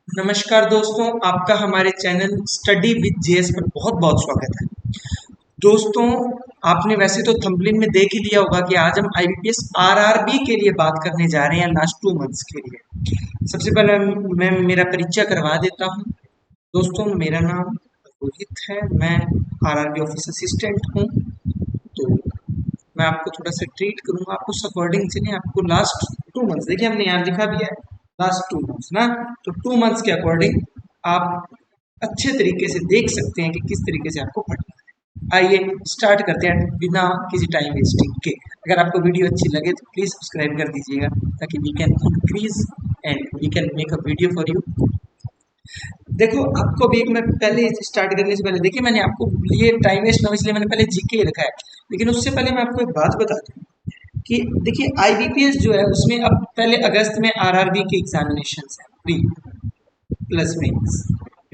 नमस्कार दोस्तों, आपका हमारे चैनल स्टडी विद जेएस पर बहुत बहुत स्वागत है। दोस्तों, आपने वैसे तो थंबनेल में देख ही लिया होगा कि आज हम आईबीपीएस आरआरबी के लिए बात करने जा रहे हैं लास्ट 2 मंथ्स के लिए। सबसे पहले मैं मेरा परिचय करवा देता हूँ। दोस्तों, मेरा नाम रोहित है, मैं आरआरबी ऑफिस असिस्टेंट हूँ। तो मैं आपको थोड़ा सा ट्रीट करूंगा, आपको उस अकॉर्डिंग से नहीं, आपको लास्ट 2 मंथ्स, देखिए हमने यहाँ लिखा भी है लास्ट 2 मंथ्स ना, तो 2 मंथ्स के अकॉर्डिंग आप अच्छे तरीके से देख सकते हैं कि किस तरीके से आपको पढ़ना है। आइए स्टार्ट करते हैं बिना किसी टाइम वेस्टिंग के। अगर आपको वीडियो अच्छी लगे तो प्लीज़ सब्सक्राइब कर दीजिएगा ताकि we can increase and we can make a video for you. देखो, आपको भी एक मैं पहले स्टार्ट करने से पहले देखिए, मैंने आपको लिए टाइम वेस्ट ना हो इसलिए मैंने पहले जीके लिखा है, लेकिन उससे पहले मैं आपको एक बात बता दूं कि देखिए आईबीपीएस जो है उसमें अब पहले अगस्त में आरआरबी के एग्जामिनेशन है, प्री प्लस मेंस।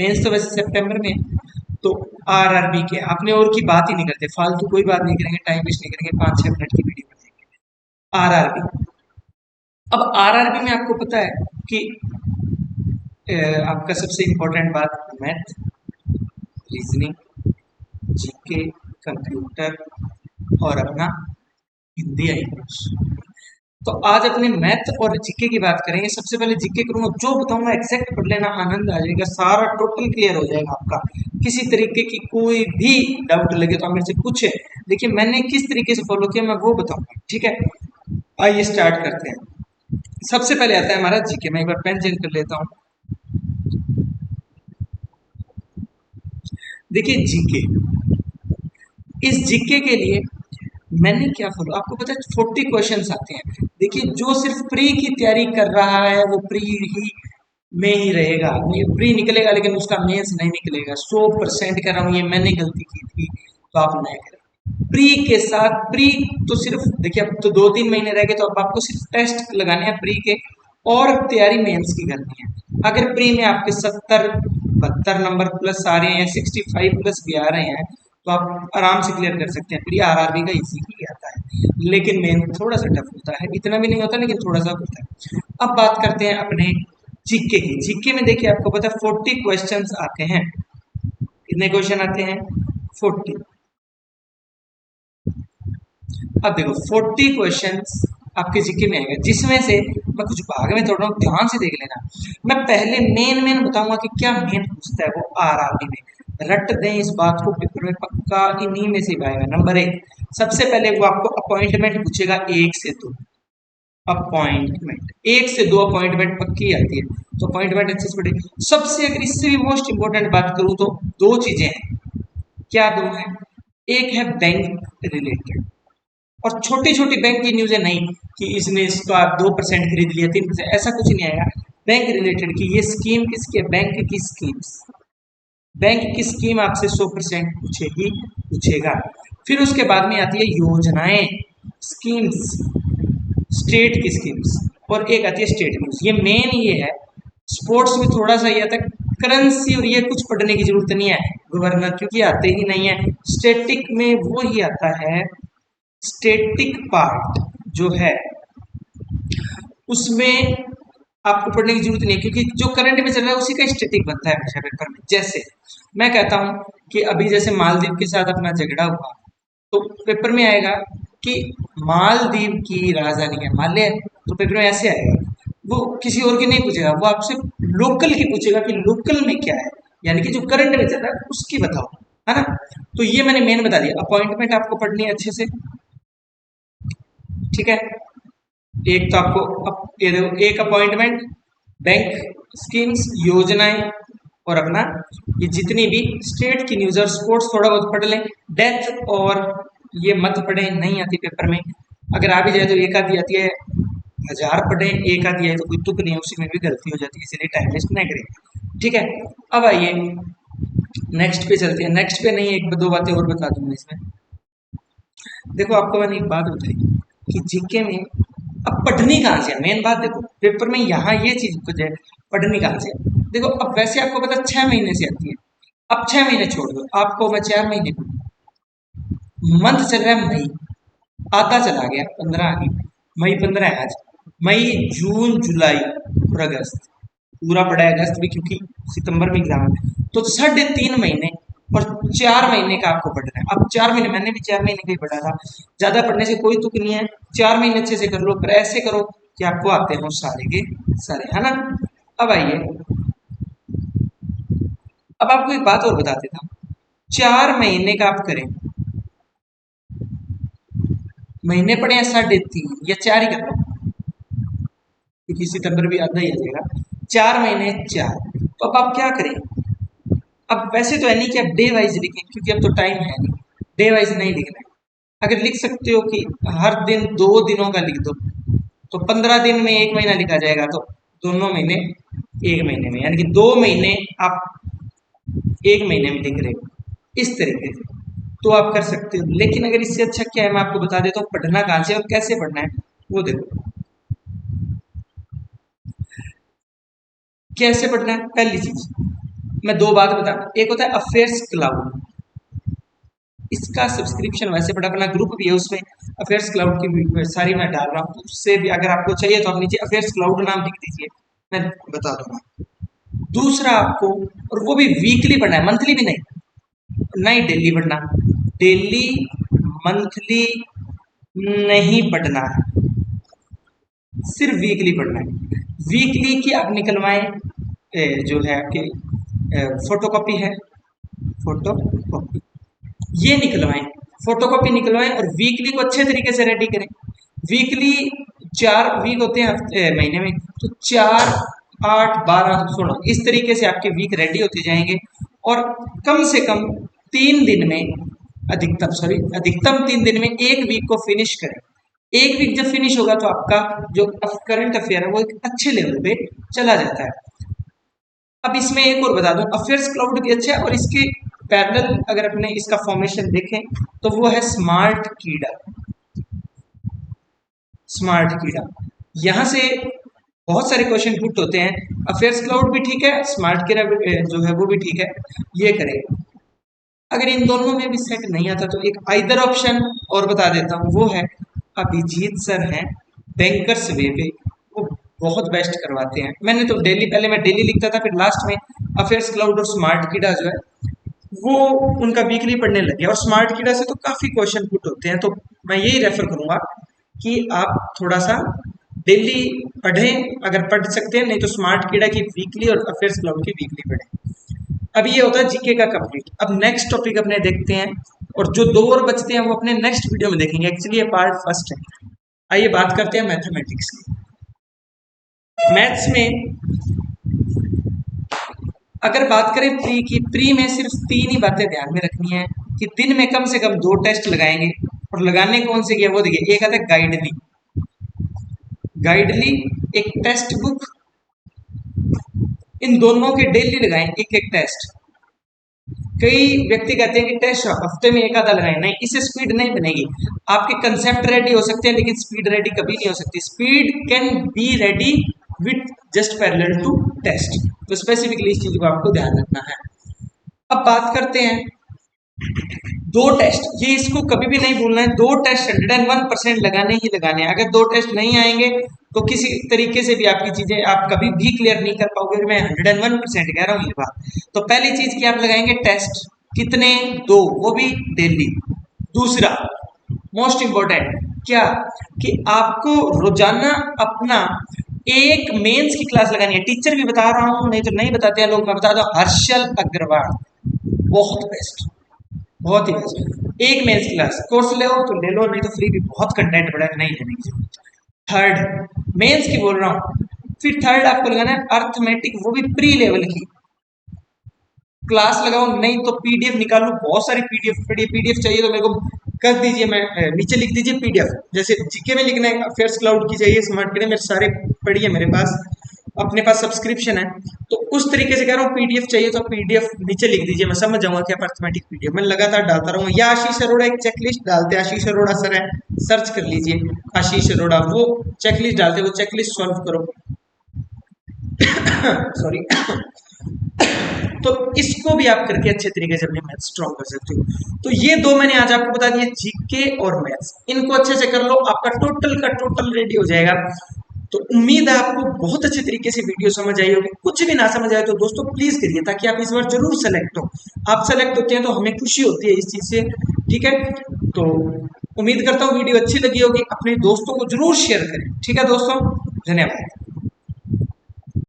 मेंस तो वैसे सितंबर में है। तो आरआरबी के अपने और की बात ही नहीं करते, फालतू कोई बात नहीं करेंगे, टाइम वेस्ट नहीं करेंगे, 5-6 मिनट की वीडियो बनाएंगे। आरआरबी, अब आरआरबी में आपको पता है कि आपका सबसे इम्पोर्टेंट बात मैथ, रीजनिंग, जीके, कंप्यूटर और अपना हिंदी इंग्लिश। तो आज अपने मैथ और जीके की बात करेंगे। सबसे पहले जीके करूंगा, जो बताऊंगा एग्जैक्ट पढ़ लेना, आनंद आ जाएगा, सारा टोटल क्लियर हो जाएगा आपका। किसी तरीके की कोई भी डाउट लगे तो आप मेरे से पूछे, देखिए मैंने किस तरीके से फॉलो किया मैं वो बताऊंगा, ठीक है। आइए स्टार्ट करते हैं। सबसे पहले आता है हमारा जीके। मैं एक बार पेन चेंज कर लेता हूँ। देखिए जीके, इस जीके के लिए मैंने क्या फॉलो, आपको पता है 40 क्वेश्चन आते हैं। देखिए, जो सिर्फ प्री की तैयारी कर रहा है वो प्री ही में ही रहेगा, ये प्री निकलेगा लेकिन उसका मेंस नहीं निकलेगा। 100% कह रहा हूँ, ये मैंने गलती की थी तो आप नहीं करें। प्री के साथ प्री तो सिर्फ देखिए, अब तो 2-3 महीने रह गए, तो अब आपको सिर्फ टेस्ट लगाने हैं प्री के और तैयारी मेंस की करनी है। अगर प्री में आपके 70-72 नंबर प्लस आ रहे हैं या 65 प्लस भी आ रहे हैं तो आप आराम से क्लियर कर सकते हैं। प्री आरआरबी का इजी ही आता है, लेकिन मेन थोड़ा सा टफ होता है, इतना भी नहीं होता लेकिन थोड़ा सा होता है। अब बात करते हैं अपने जीके की। जीके में देखिए आपको पता है 40 क्वेश्चंस आते हैं। कितने क्वेश्चन आते हैं? 40। अब देखो 40 क्वेश्चंस आपके जीके में आएगा, जिसमें से मैं कुछ भाग में तोड़ रहा हूँ, ध्यान से देख लेना। मैं पहले मेन मेन बताऊंगा कि क्या मेन पूछता है वो आरआरबी में। रट दें इस बात को, पेपर में पक्का इन्हीं में से आएगा। नंबर 1, सबसे पहले वो आपको अपॉइंटमेंट पूछेगा 1 से 2। अपॉइंटमेंट 1 से 2 अपॉइंटमेंट पक्की आती है, तो अपॉइंटमेंट अच्छे से पढ़े। सबसे अगर इससे भी मोस्ट इंपॉर्टेंट बात करूं तो दो चीजें हैं। क्या दो हैं? एक है बैंक रिलेटेड, और छोटी छोटी बैंक की न्यूज़ है, नहीं कि इसने इसका 2% खरीद लिया, 3%, ऐसा कुछ नहीं आएगा। बैंक रिलेटेड की ये स्कीम किसकी है? बैंक की स्कीम्स। बैंक की स्कीम आपसे 100% पूछेगी, पूछेगा। फिर उसके बाद में आती है योजनाएं, स्कीम्स, स्टेट की स्कीम्स, और एक आती है स्टेट न्यूज। ये मेन ये है। स्पोर्ट्स में थोड़ा सा ये आता है, करेंसी और ये कुछ पढ़ने की जरूरत नहीं है, गवर्नर क्योंकि आते ही नहीं है। स्टेटिक में वो ही आता है, स्टेटिक पार्ट जो है उसमें आपको पढ़ने की जरूरत नहीं है, क्योंकि जो करंट में चल रहा है उसी का स्टेटिक बनता है हमेशा पेपर में। जैसे मैं कहता हूँ कि अभी जैसे मालदीव के साथ अपना झगड़ा हुआ, तो पेपर में आएगा कि मालदीव की राजधानी है माले, तो पेपर में ऐसे आएगा। वो किसी और की नहीं पूछेगा, वो आपसे लोकल की पूछेगा कि लोकल में क्या है, यानी कि जो करंट में चल रहा है उसकी बताओ, है ना। तो ये मैंने मेन बता दिया। अपॉइंटमेंट आपको पढ़नी है अच्छे से, ठीक है। एक तो आपको ये देखो, एक अपॉइंटमेंट, बैंक स्कीम्स, योजनाएं, और अपना ये जितनी भी स्टेट की न्यूज और स्पोर्ट्स थोड़ा बहुत पढ़ लें। डेथ और ये मत पढ़े, नहीं आती पेपर में। अगर आ भी जाए तो एक आधी आती है, 1000 पढ़े एक आधी है तो कोई तुक नहीं है, उसी में भी गलती हो जाती है, इसलिए टाइम वेस्ट नहीं करें, ठीक है। अब आइए नेक्स्ट पे चलते हैं। नेक्स्ट पे नहीं, एक दो बातें और बता दूंगा इसमें। देखो, आपको मैंने एक बात बताई कि जीके में अब पढ़नी कहाँ से है, मेन बात देखो पेपर में यहाँ ये चीज कुछ है, पढ़नी कहाँ से है। देखो, अब वैसे आपको पता 6 महीने से आती है, अब 6 महीने छोड़ दो, आपको मैं 4 महीने मंथ चल रहा है मई, आधा चला गया, 15 आ गई, मई 15 है आज, मई जून जुलाई और अगस्त, पूरा पड़ा है अगस्त भी, क्योंकि सितंबर में एग्जाम है, तो 3.5 महीने और 4 महीने का आपको पढ़ना है। अब 4 महीने, मैंने भी 4 महीने का ही पढ़ा था, ज्यादा पढ़ने से कोई तुक नहीं है, 4 महीने अच्छे से कर लो, पर ऐसे करो कि आपको आते हो सारे के सारे, है ना। अब आइए, अब आपको एक बात और बता देता हूँ, 4 महीने का आप करें, महीने पड़े हैं 3.5 या 4 ही कर लो, क्योंकि सितंबर भी आधा ही आ जाएगा, 4 महीने 4, तो अब आप क्या करें, अब वैसे तो है नहीं कि आप डे वाइज लिखें, क्योंकि अब तो टाइम है नहीं, डे वाइज नहीं लिखना है। अगर लिख सकते हो कि हर दिन 2 दिनों का लिख दो, तो 15 दिन में 1 महीना लिखा जाएगा, तो दोनों महीने 1 महीने में, यानी कि 2 महीने आप 1 महीने में लिख रहे हो, इस तरीके से तो आप कर सकते हो। लेकिन अगर इससे अच्छा क्या है, मैं आपको बता देता हूँ पढ़ना कहाँ से और कैसे पढ़ना है, वो देखो कैसे पढ़ना है। पहली चीज मैं दो बात बता, एक होता है अफेयर्स क्लाउड, इसका सब्सक्रिप्शन वैसे बड़ा अपना ग्रुप भी है, उसमें अफेयर्स क्लाउड की भी सारी मैं डाल रहा हूँ, तो उससे भी अगर आपको चाहिए तो आप नीचे अफेयर्स क्लाउड नाम लिख दीजिए, मैं बता दूंगा। दूसरा आपको, और वो भी वीकली पढ़ना है, मंथली भी नहीं, नहीं डेली पढ़ना, डेली मंथली नहीं पढ़ना है, सिर्फ वीकली पढ़ना है। वीकली की आप निकलवाएं, जो है आपके फोटो कॉपी है, फोटो कॉपी ये निकलवाएं, फोटोकॉपी निकलवाएं और वीकली को अच्छे तरीके से रेडी करें। वीकली 4 वीक होते हैं महीने में, तो 4, 8, 12, 16 इस तरीके से आपके वीक रेडी होते जाएंगे, और कम से कम 3 दिन में, अधिकतम 3 दिन में एक वीक को फिनिश करें। एक वीक जब फिनिश होगा तो आपका जो करंट अफेयर है वो एक अच्छे लेवल पे चला जाता है। अब इसमें एक और बता दूं, अफेयर्स क्लाउड भी अच्छा है, और इसके पैरेलल अगर अपने इसका फॉर्मेशन देखें तो वो है स्मार्ट कीड़ा। स्मार्ट कीड़ा, यहाँ से बहुत सारे क्वेश्चन पुट होते हैं, अफेयर्स क्लाउड भी ठीक है, स्मार्ट कीड़ा जो है वो भी ठीक है, ये करेगा। अगर इन दोनों में भी सेट नहीं आता तो एक आइदर ऑप्शन और बता देता हूँ, वो है अभिजीत सर हैं बैंकर्स वे पे, वो बहुत बेस्ट करवाते हैं। मैंने तो डेली, पहले मैं डेली लिखता था, फिर लास्ट में अफेयर्स क्लाउड और स्मार्ट कीड़ा जो है वो उनका वीकली पढ़ने लगे, और स्मार्ट कीड़ा से तो काफी क्वेश्चन पुट होते हैं, तो मैं यही रेफर करूंगा कि आप थोड़ा सा डेली पढ़ें अगर पढ़ सकते हैं, नहीं तो स्मार्ट कीड़ा की वीकली और अफेयर्स क्लाउड की वीकली पढ़ें। अब ये होता है जीके का कंप्लीट। अब नेक्स्ट टॉपिक अपने देखते हैं, और जो दो और बचते हैं वो अपने नेक्स्ट वीडियो में देखेंगे, एक्चुअली ये पार्ट फर्स्ट है। आइए बात करते हैं मैथमेटिक्स की। मैथ्स में अगर बात करें प्री की, प्री में सिर्फ 3 ही बातें ध्यान में रखनी है कि दिन में कम से कम 2 टेस्ट लगाएंगे, और लगाने कौन से किया वो देखिए, एक आता है गाइडली, गाइडली एक टेक्स्ट बुक, इन दोनों के डेली लगाएं एक एक टेस्ट। कई व्यक्ति कहते हैं कि टेस्ट हफ्ते में एक आधा लगाएं, नहीं, इससे स्पीड नहीं बनेगी। आपके कंसेप्ट रेडी हो सकते हैं लेकिन स्पीड रेडी कभी नहीं हो सकती। Speed can be ready with just parallel to test, तो स्पेसिफिकली इस चीज को आपको ध्यान रखना है। अब बात करते हैं 2 टेस्ट, ये इसको कभी भी नहीं भूलना है, 2 टेस्ट 101% लगाने ही लगाने हैं। अगर 2 टेस्ट नहीं आएंगे तो किसी तरीके से भी आपकी चीजें आप कभी भी क्लियर नहीं कर पाओगे, मैं 101% कह रहा हूँ ये बात। तो पहली चीज की आप लगाएंगे टेस्ट, कितने, 2, वो भी डेली। दूसरा मोस्ट इंपॉर्टेंट क्या, कि आपको रोजाना अपना एक मेंस की क्लास लगानी है। टीचर भी बता रहा हूँ, नहीं तो नहीं बताते हैं लोग, मैं बता दूं, हर्षल अग्रवाल बहुत बेस्ट, बहुत ही बेस्ट। एक मेंस क्लास कोर्स ले हो तो ले लो, नहीं तो फ्री भी बहुत कंटेंट पड़ा है, नहीं लेने की जरूरत। थर्ड मेंस की बोल रहा हूँ, फिर थर्ड आपको लगाना है अर्थमेटिक, वो भी प्री लेवल की क्लास लगाओ, नहीं तो पीडीएफ निकालो, बहुत सारी पीडीएफ चाहिए तो मेरे को कर दीजिए, मैं नीचे लिख दीजिए पीडीएफ, जैसे जीके में लिखना है अफेयर्स क्लाउड की चाहिए, स्मार्ट कीड़े मेरे सारे पढ़िए मेरे पास, अपने पास सब्सक्रिप्शन है, तो उस तरीके से कह रहा हूँ पीडीएफ चाहिए तो पीडीएफ नीचे लिख दीजिए, मैं समझ जाऊंगा कि आप अर्थमेटिक पीडीएफ मैं लगातार डालता रहूंगा। या आशीष अरोड़ा एक चेकलिस्ट डालते हैं, आशीष अरोड़ा सर है, सर्च कर लीजिए आशीष अरोड़ा, वो चेकलिस्ट डालते, वो चेकलिस्ट सॉल्व करो। सॉरी तो इसको भी आप करके अच्छे तरीके से अपने मैथ स्ट्रॉन्ग कर सकते हो। तो ये दो मैंने आज आपको बता दिए, जीके और मैथ्स, इनको अच्छे से कर लो, आपका टोटल का टोटल रेडी हो जाएगा। तो उम्मीद है आपको बहुत अच्छे तरीके से वीडियो समझ आई होगी। कुछ भी ना समझ आए तो दोस्तों प्लीज करिए, ताकि आप इस बार जरूर सेलेक्ट हो। आप सेलेक्ट होते हैं तो हमें खुशी होती है इस चीज से। ठीक है, तो उम्मीद करता हूँ वीडियो अच्छी लगी होगी। अपने दोस्तों को जरूर शेयर करें। ठीक है दोस्तों, धन्यवाद।